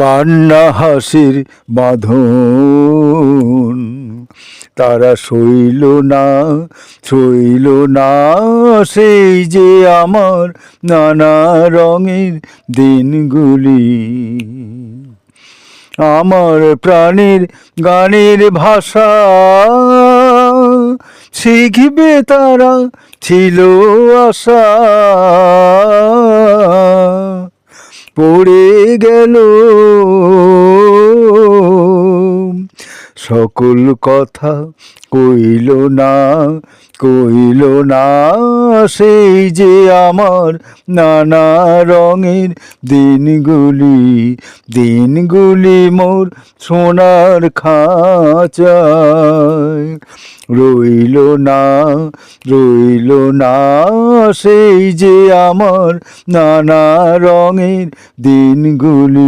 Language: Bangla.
কান্না হাসির বাঁধন তারা সইল না সেই যে আমার নানা রঙের দিনগুলি। আমার প্রাণের গানের ভাষা শিখবে তারা ছিল আশা, পড়ে গেল সকল কথা কইল না সেই যে আমার নানা রঙের দিনগুলি মোর সোনার খাঁচায় রইল না সেই যে আমার নানা রঙের দিনগুলি।